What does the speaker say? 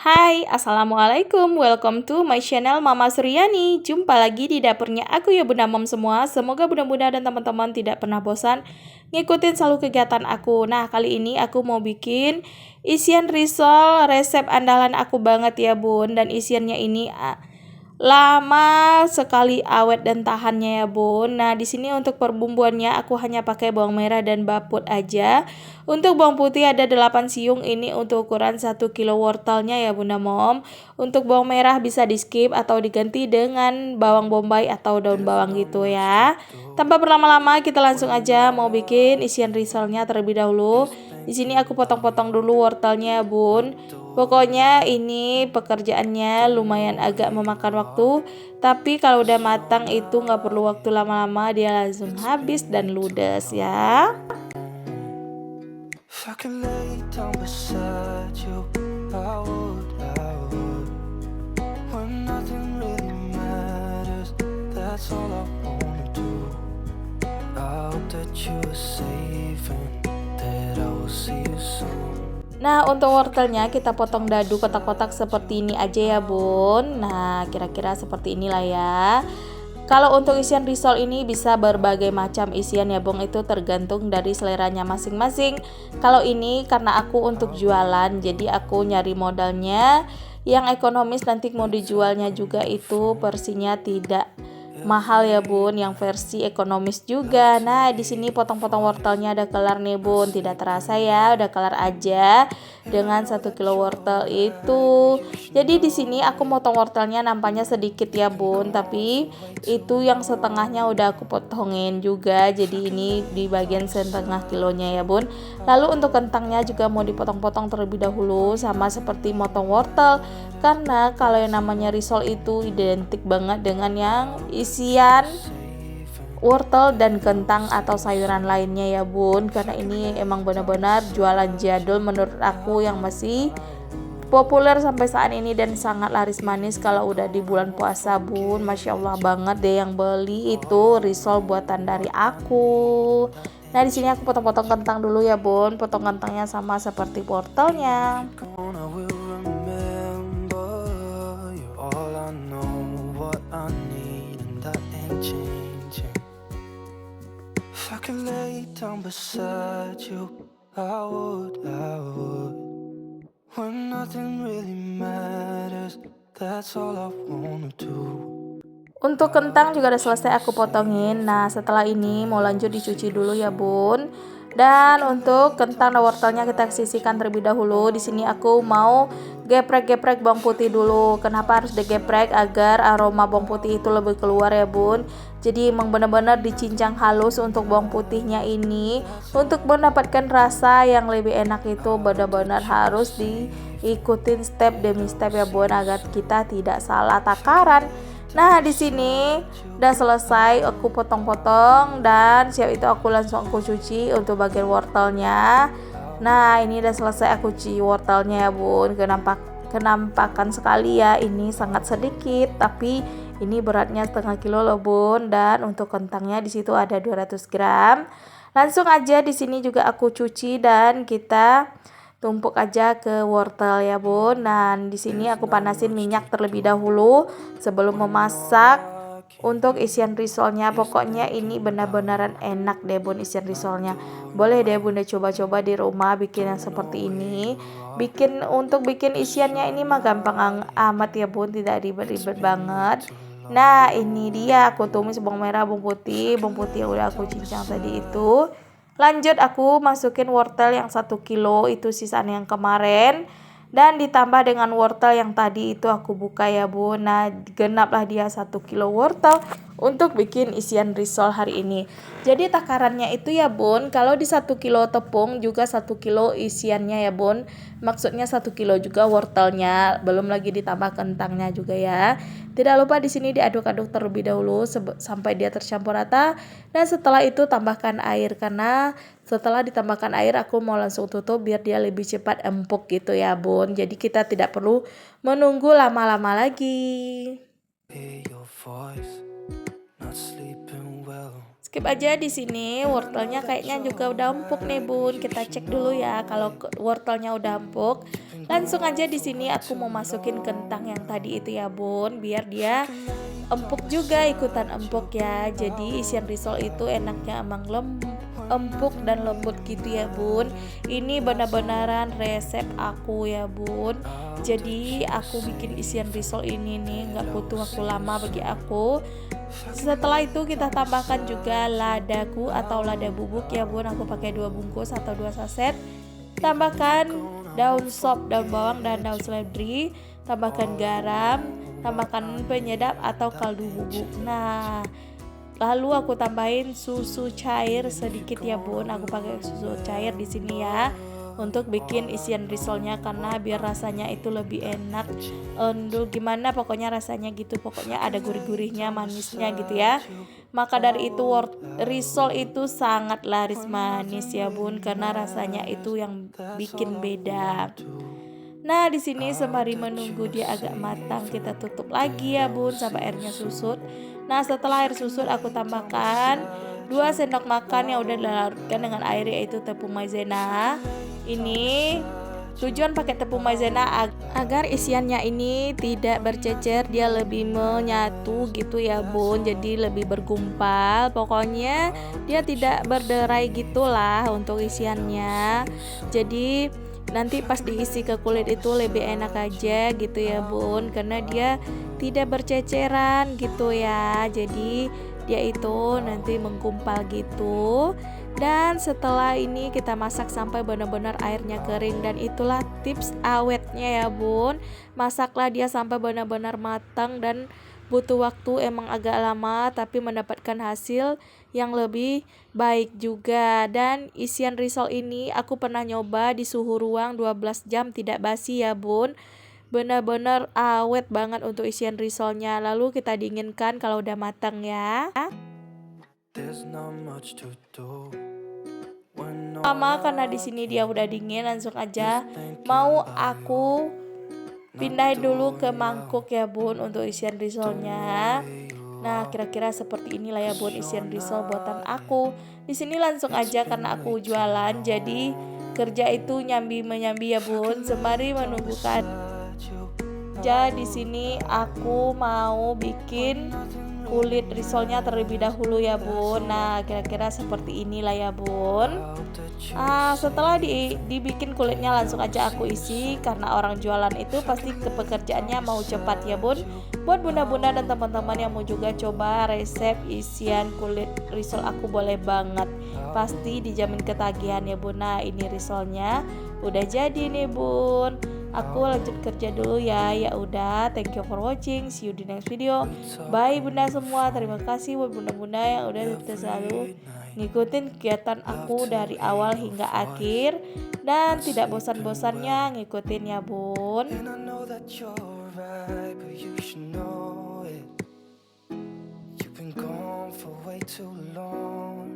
Hai, Assalamualaikum. Welcome to my channel Mama Suryani. Jumpa lagi di dapurnya aku ya Bunda Mom semua. Semoga Bunda-Bunda dan teman-teman tidak pernah bosan ngikutin selalu kegiatan aku. Nah, kali ini aku mau bikin isian risol resep andalan aku banget ya Bun. Dan isiannya ini lama sekali awet dan tahannya ya Bun. Nah, di sini untuk perbumbuannya aku hanya pakai bawang merah dan baput aja. Untuk bawang putih ada 8 siung, ini untuk ukuran 1 kilo wortelnya ya Bunda Mom. Untuk bawang merah bisa di skip atau diganti dengan bawang bombay atau daun bawang gitu ya. Tanpa berlama-lama kita langsung aja mau bikin isian risolnya terlebih dahulu. Di sini aku potong-potong dulu wortelnya Bun. Pokoknya ini pekerjaannya lumayan agak memakan waktu, tapi kalau udah matang itu nggak perlu waktu lama-lama, dia langsung habis dan ludes ya. Nah, untuk wortelnya kita potong dadu kotak-kotak seperti ini aja ya Bun. Nah, kira-kira seperti inilah ya. Kalau untuk isian risol ini bisa berbagai macam isian ya Bung, itu tergantung dari seleranya masing-masing. Kalau ini karena aku untuk jualan, jadi aku nyari modalnya yang ekonomis, nanti mau dijualnya juga itu porsinya tidak mahal ya Bun, yang versi ekonomis juga. Nah, di sini potong-potong wortelnya ada kelar nih Bun, tidak terasa ya, udah kelar aja dengan 1 kilo wortel itu. Jadi di sini aku motong wortelnya nampaknya sedikit ya Bun, tapi itu yang setengahnya udah aku potongin juga. Jadi ini di bagian setengah kilonya ya Bun. Lalu untuk kentangnya juga mau dipotong-potong terlebih dahulu sama seperti motong wortel. Karena kalau yang namanya risol itu identik banget dengan yang isian wortel dan kentang atau sayuran lainnya ya Bun. Karena ini emang benar-benar jualan jadul menurut aku yang masih populer sampai saat ini dan sangat laris manis kalau udah di bulan puasa Bun. Masya Allah banget deh yang beli itu risol buatan dari aku. Nah, di sini aku potong-potong kentang dulu ya Bun. Potong kentangnya sama seperti wortelnya. Untuk kentang juga udah selesai aku potongin. Nah, setelah ini mau lanjut dicuci dulu ya Bun. Dan untuk kentang dan wortelnya kita sisihkan terlebih dahulu. Di sini aku mau geprek-geprek bawang putih dulu. Kenapa harus digeprek? Agar aroma bawang putih itu lebih keluar ya Bun. Jadi emang benar-benar dicincang halus untuk bawang putihnya ini. Untuk mendapatkan rasa yang lebih enak itu benar-benar harus diikutin step demi step ya Bun, agar kita tidak salah takaran. Nah, di sini udah selesai aku potong-potong dan siap itu aku langsung aku cuci untuk bagian wortelnya. Nah, ini udah selesai aku cuci wortelnya ya Bun. Kenampakan sekali ya, ini sangat sedikit tapi ini beratnya setengah kilo loh Bun. Dan untuk kentangnya di situ ada 200 gram. Langsung aja di sini juga aku cuci dan kita tumpuk aja ke wortel ya Bun. Dan di sini aku panasin minyak terlebih dahulu sebelum memasak untuk isian risolnya. Pokoknya ini benar-benaran enak deh Bun isian risolnya. Boleh deh Bunda coba-coba di rumah bikin yang seperti ini. Untuk bikin isiannya ini mah gampang amat ya Bun, tidak ribet-ribet banget. Nah, ini dia aku tumis bawang merah, bawang putih yang udah aku cincang tadi itu. Lanjut aku masukin wortel yang 1 kilo itu sisaan yang kemarin. Dan ditambah dengan wortel yang tadi itu aku buka ya Bun. Nah, genaplah dia 1 kilo wortel untuk bikin isian risol hari ini. Jadi takarannya itu ya Bun, kalau di 1 kilo tepung juga 1 kilo isiannya ya Bun. Maksudnya 1 kilo juga wortelnya, belum lagi ditambah kentangnya juga ya. Tidak lupa di sini diaduk-aduk terlebih dahulu sampai dia tercampur rata. Dan setelah itu tambahkan air, karena setelah ditambahkan air aku mau langsung tutup biar dia lebih cepat empuk gitu ya Bun. Jadi kita tidak perlu menunggu lama-lama lagi. Skip aja di sini, wortelnya kayaknya juga udah empuk nih bun. Kita cek dulu ya kalau wortelnya udah empuk. Langsung aja di sini aku mau masukin kentang yang tadi itu ya bun, biar dia empuk juga, ikutan empuk ya. Jadi isian risol itu enaknya emang empuk dan lembut gitu ya bun. Ini benar-benaran resep aku ya bun. Jadi aku bikin isian risol ini nih nggak butuh waktu lama bagi aku. Setelah itu kita tambahkan juga ladaku atau lada bubuk ya bun. Aku pakai 2 bungkus atau 2 saset. Tambahkan daun sop, daun bawang dan daun seledri. Tambahkan garam, tambahkan penyedap atau kaldu bubuk. Nah, lalu aku tambahin susu cair sedikit ya bun. Aku pakai susu cair di sini ya untuk bikin isian risolnya, karena biar rasanya itu lebih enak. Endul gimana pokoknya rasanya gitu. Pokoknya ada gurih-gurihnya, manisnya gitu ya. Maka dari itu risol itu sangat laris manis ya bun, karena rasanya itu yang bikin beda. Nah, di sini sembari menunggu dia agak matang, kita tutup lagi ya bun sampai airnya susut. Nah, setelah air susut aku tambahkan 2 sendok makan yang udah dilarutkan dengan air, yaitu tepung maizena. Ini tujuan pakai tepung maizena agar isiannya ini tidak bercecer, dia lebih menyatu gitu ya bun, jadi lebih bergumpal. Pokoknya dia tidak berderai gitulah untuk isiannya. Jadi nanti pas diisi ke kulit itu lebih enak aja gitu ya bun, karena dia tidak berceceran gitu ya. Jadi dia itu nanti menggumpal gitu. Dan setelah ini kita masak sampai benar-benar airnya kering, dan itulah tips awetnya ya bun. Masaklah dia sampai benar-benar matang, dan butuh waktu emang agak lama tapi mendapatkan hasil yang lebih baik juga. Dan isian risol ini aku pernah nyoba di suhu ruang 12 jam tidak basi ya bun. Benar-benar awet banget untuk isian risolnya. Lalu kita dinginkan kalau udah matang ya. Sama karena di sini dia udah dingin, langsung aja mau aku pindahin dulu ke mangkuk ya bun untuk isian risolnya. Nah, kira-kira seperti inilah ya bun isian risol buatan aku. Di sini langsung aja karena aku jualan, jadi kerja itu nyambi menyambi ya bun, sembari menunggu di sini aku mau bikin kulit risolnya terlebih dahulu ya bun. Nah, kira-kira seperti inilah ya bun. Setelah dibikin kulitnya, langsung aja aku isi, karena orang jualan itu pasti pekerjaannya mau cepat ya bun. Buat bunda-bunda dan teman-teman yang mau juga coba resep isian kulit risol aku, boleh banget, pasti dijamin ketagihan ya bun. Nah, ini risolnya udah jadi nih bun. Aku lanjut kerja dulu ya. Ya udah, thank you for watching. See you di next video. Bye bunda semua. Terima kasih buat bunda-bunda yang udah selalu ngikutin kegiatan aku dari awal hingga akhir, dan tidak bosan-bosannya ngikutin ya bun. You've been gone for way too long.